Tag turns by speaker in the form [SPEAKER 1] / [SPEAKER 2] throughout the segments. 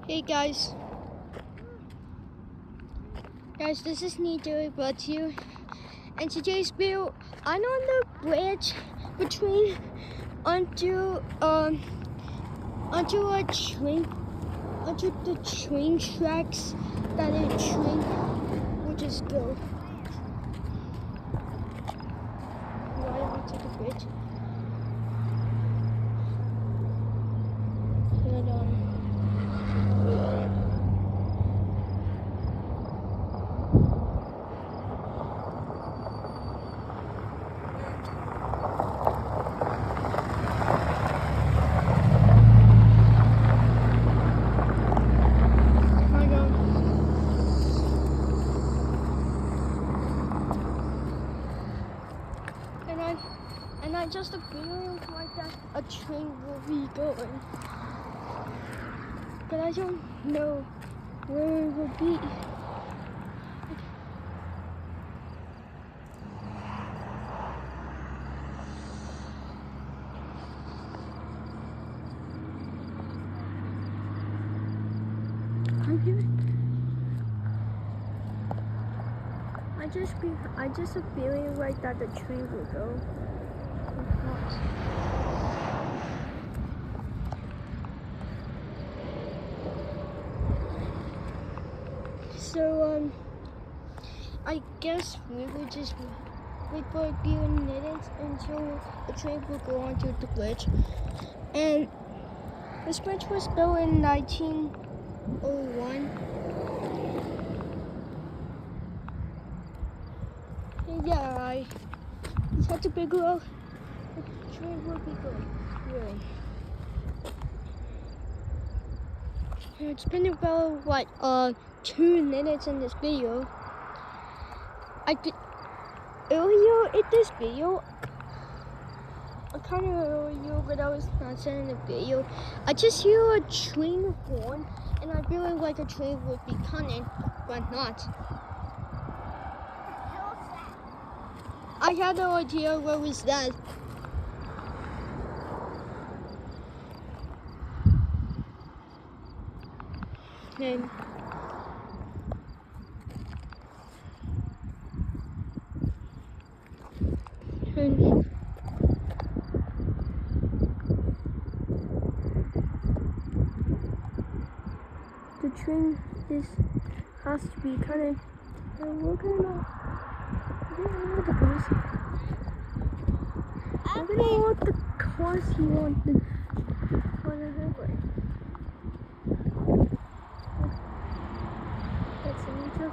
[SPEAKER 1] Hey guys, this is Nito brought to you, and today's video, I'm on the bridge between onto the train tracks that a train will just go right onto the bridge. And I just a feeling like that a train will be going, but I don't know where it will be. I just a feeling like that the train will go. So I guess we will just wait for a few minutes until the train will go onto the bridge. And this bridge was built in 1901. And yeah, it's such a big road. The train will be going, really. And it's been about what 2 minutes in this video. Earlier in this video, but I was not sending the video. I just hear a train horn, and I feel like a train would be coming, but not. I had no idea what was that. And the train has to be coming. And we're gonna the bus. We're gonna walk the cars here on the highway. That's an intro.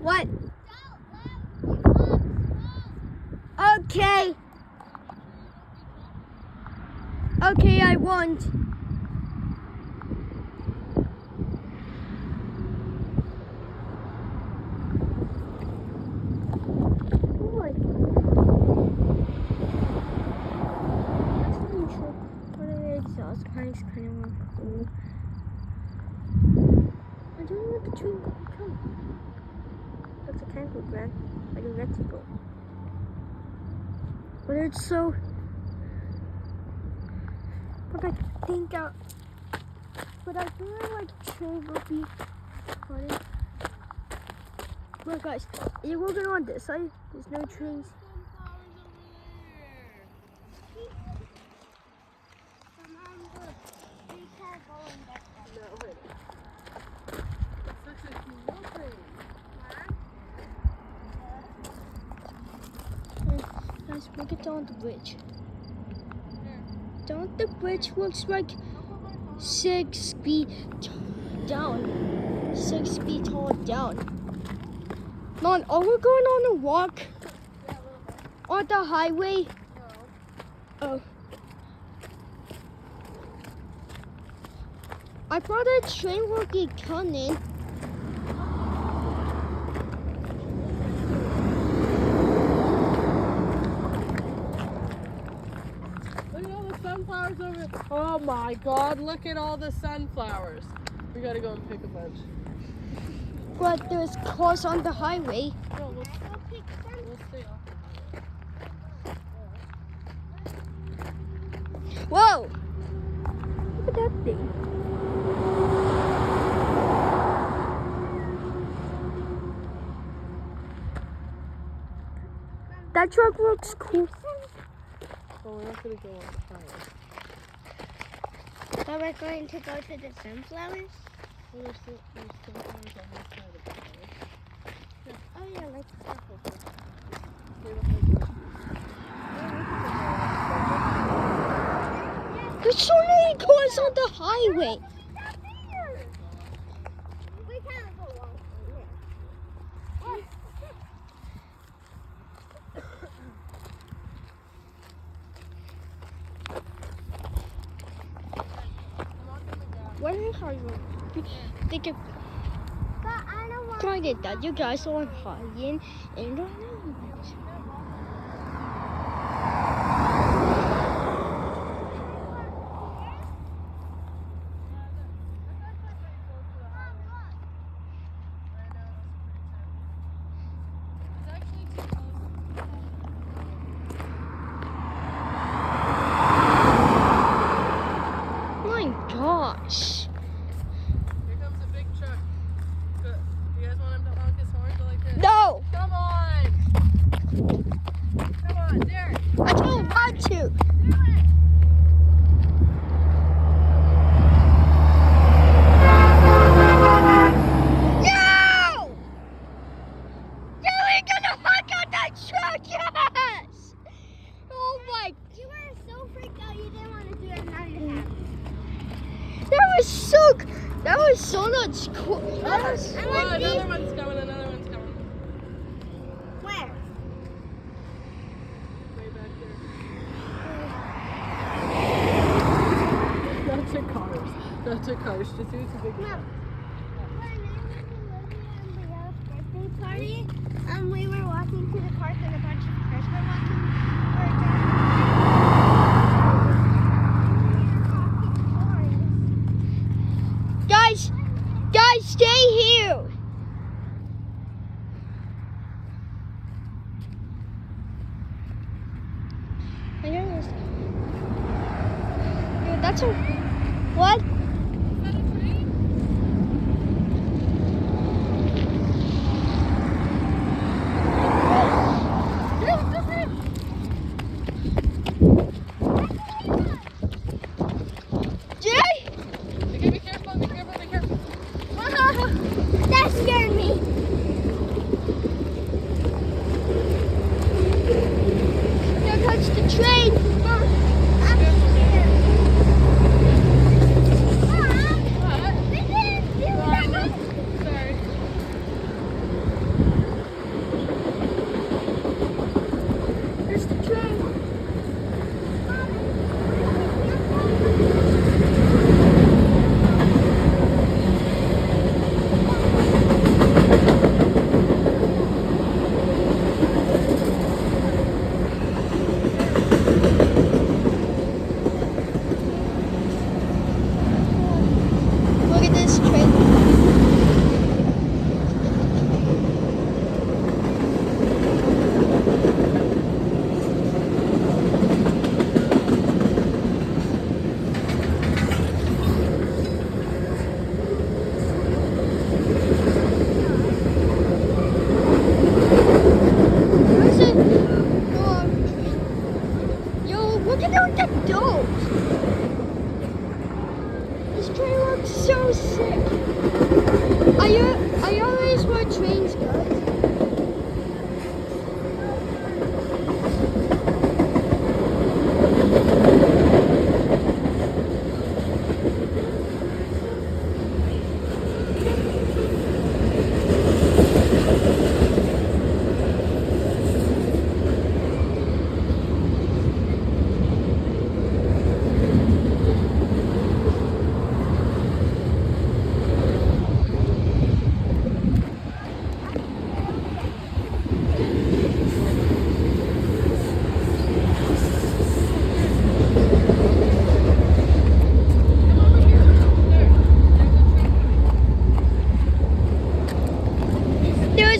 [SPEAKER 1] What? Okay. Okay, I won't. Exhaust kind of cool. I don't know what the train will become. That's a kangaroo brand, like a Mexico. But it's so. But I feel like train will be funny. Look guys, you're working on this side. There's no trains. Guys, we get down the bridge. Down the bridge looks like 6 feet down. 6 feet tall down. Mom, are we going on a walk? On the highway? No. Oh. I thought a train would be coming.
[SPEAKER 2] Sunflowers over. Oh my God, look at all the sunflowers. We gotta go and pick a bunch.
[SPEAKER 1] But there's cars on the highway.
[SPEAKER 2] No, we'll see.
[SPEAKER 1] Whoa! Look at that thing. That truck looks cool.
[SPEAKER 2] Oh, we're not gonna go on the highway.
[SPEAKER 3] But we're going to go to the sunflowers?
[SPEAKER 2] Well, there's sunflowers on this side of the highway.
[SPEAKER 3] Oh yeah, let's go.
[SPEAKER 1] There's so many cars on the highway.
[SPEAKER 3] We can't go along here.
[SPEAKER 1] Where are the highway? They can
[SPEAKER 3] But I don't want
[SPEAKER 1] find it that you guys are hiding in the house. Gosh.
[SPEAKER 2] Here comes a big truck. Good. Do you guys want him to honk his horn go like this?
[SPEAKER 1] No!
[SPEAKER 2] Come on! Come on, there!
[SPEAKER 1] I don't want to.
[SPEAKER 2] Do it!
[SPEAKER 1] No! You ain't gonna honk out that truck, yes! Oh my.
[SPEAKER 3] You were so freaked out you didn't want to do it, now you have.
[SPEAKER 1] That was so much cool. That was,
[SPEAKER 3] I
[SPEAKER 2] Oh,
[SPEAKER 3] want
[SPEAKER 2] another
[SPEAKER 3] these.
[SPEAKER 2] one's coming, another one's coming.
[SPEAKER 3] Where?
[SPEAKER 2] Way back there. Not to cars. Not to cars. Just see it's a big
[SPEAKER 3] No.
[SPEAKER 2] truck.
[SPEAKER 3] When I was birthday party, we were walking to the park and a bunch of cars were walking.
[SPEAKER 1] guys, stay here. I know this. Dude, that's a what?
[SPEAKER 2] Is that a train?
[SPEAKER 1] Jay?
[SPEAKER 2] Okay, be careful, be careful, be careful.
[SPEAKER 3] That scared me.
[SPEAKER 1] Don't touch the train.
[SPEAKER 3] I'm scared.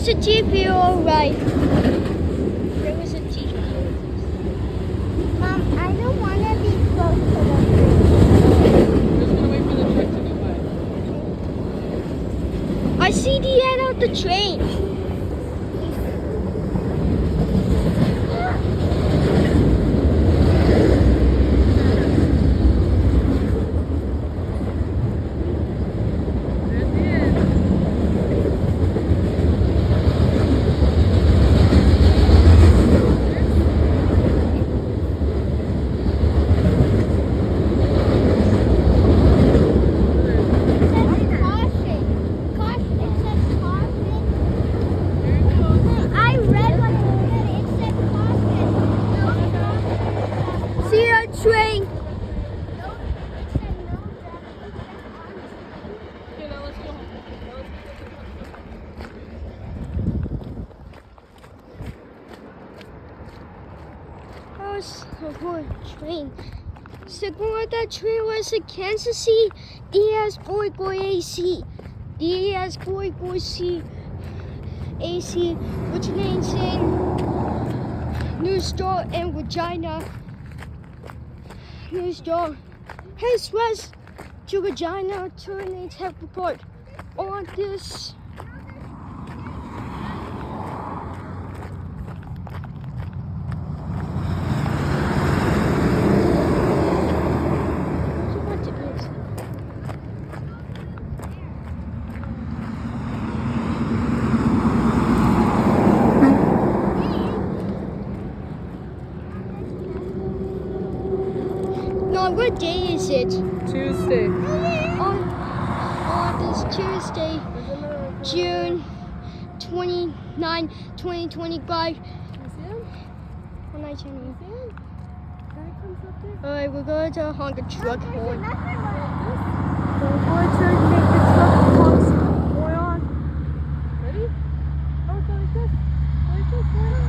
[SPEAKER 1] was a TV, alright. There was a TV.
[SPEAKER 3] Mom, I don't want to be close to the tree.
[SPEAKER 2] We're just gonna wait for the truck to go by.
[SPEAKER 1] I see the end of the train.
[SPEAKER 2] There's the end.
[SPEAKER 1] See a train.
[SPEAKER 2] Okay, now let's go home.
[SPEAKER 1] That was a good train. Second one, that train was a Kansas City. DS boy AC. DS boy C. AC, which means in New Store and Regina. New Store. Heads west to Regina, turning tech report on this. No, what day is it?
[SPEAKER 2] Tuesday.
[SPEAKER 1] On this Tuesday, June 29, 2025.
[SPEAKER 2] You see him?
[SPEAKER 1] When I turn
[SPEAKER 2] You see him? Guy comes up there.
[SPEAKER 1] Alright, we're going to honk a truck horn.
[SPEAKER 2] We're going to make the truck pause. Going on. Ready? Oh, go like this. Go like this. Go like this.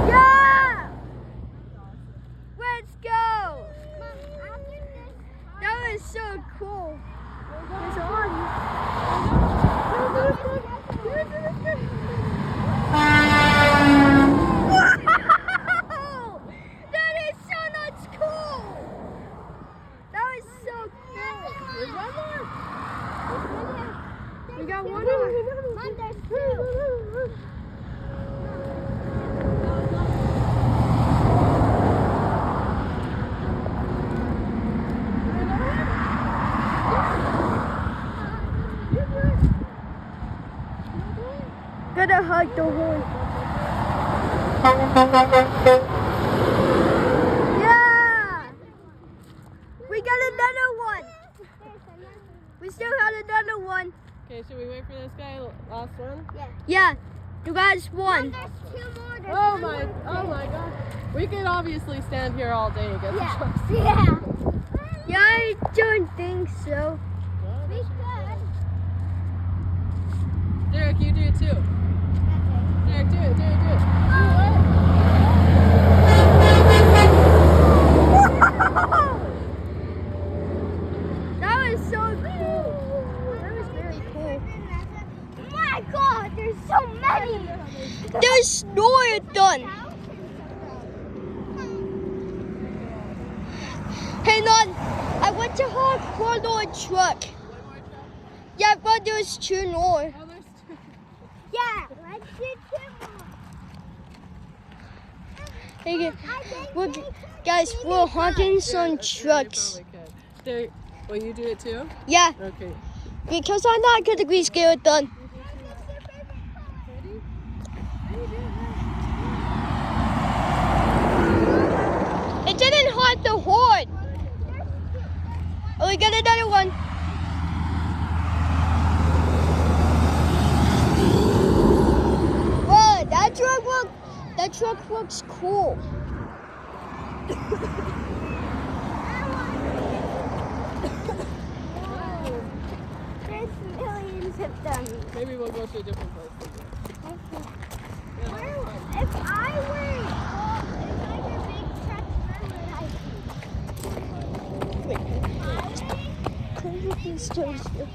[SPEAKER 1] Yeah! Let's go! That was so cool. It's on. Wow! That is so nuts cool! That was so cool.
[SPEAKER 2] There's one more.
[SPEAKER 1] We got one more.
[SPEAKER 3] Mom, there's two.
[SPEAKER 1] Gotta hug the horn. Yeah! We got another one. We still have another one.
[SPEAKER 2] Okay, should we wait for this guy? Last one?
[SPEAKER 1] Yeah, you guys won.
[SPEAKER 3] There's two more. There's
[SPEAKER 2] Oh
[SPEAKER 3] one
[SPEAKER 2] my
[SPEAKER 3] more.
[SPEAKER 2] god. We could obviously stand here all day and get the
[SPEAKER 3] Yeah.
[SPEAKER 2] trucks.
[SPEAKER 3] Yeah.
[SPEAKER 1] Yeah, I don't think so.
[SPEAKER 3] We could.
[SPEAKER 2] Derek, you do it too. Derek, do it, do it, do it.
[SPEAKER 1] That was so cool. That was very cool.
[SPEAKER 3] My God, there's so many.
[SPEAKER 1] There's more done. Hang on. I went to honk one more truck. Yeah, but there's two more.
[SPEAKER 2] Oh, there's two.
[SPEAKER 3] Yeah, let's do two more.
[SPEAKER 1] Hey,
[SPEAKER 3] I think
[SPEAKER 1] we're,
[SPEAKER 3] we
[SPEAKER 1] guys,
[SPEAKER 3] could.
[SPEAKER 1] we're honking
[SPEAKER 2] Yeah,
[SPEAKER 1] some
[SPEAKER 2] that's true, you
[SPEAKER 1] trucks.
[SPEAKER 2] probably could. Derek, will you do it too?
[SPEAKER 1] Yeah,
[SPEAKER 2] Okay.
[SPEAKER 1] because I'm not going to be scared done.
[SPEAKER 2] Ready?
[SPEAKER 1] It didn't honk the horn. Oh, we got another one. Whoa, that truck looks cool.
[SPEAKER 3] There's millions of them.
[SPEAKER 2] Maybe we'll go to a different place.
[SPEAKER 3] If I were big truck, where would I be?
[SPEAKER 1] Close these doors here.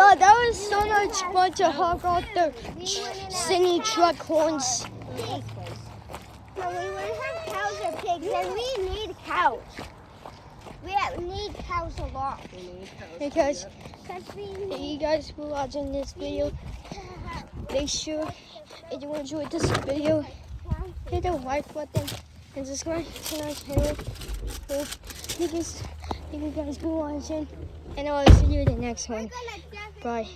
[SPEAKER 1] No, that was so much fun to honk out the singing truck horns.
[SPEAKER 3] No, we wouldn't have cows or pigs, and we need cows. We need cows a lot.
[SPEAKER 1] Because
[SPEAKER 3] We
[SPEAKER 1] if
[SPEAKER 3] need
[SPEAKER 1] you guys were watching this video, make sure if you enjoyed this video, hit the like button and subscribe to our channel. So, thank you guys for watching, and I'll see you in the next one. Bye.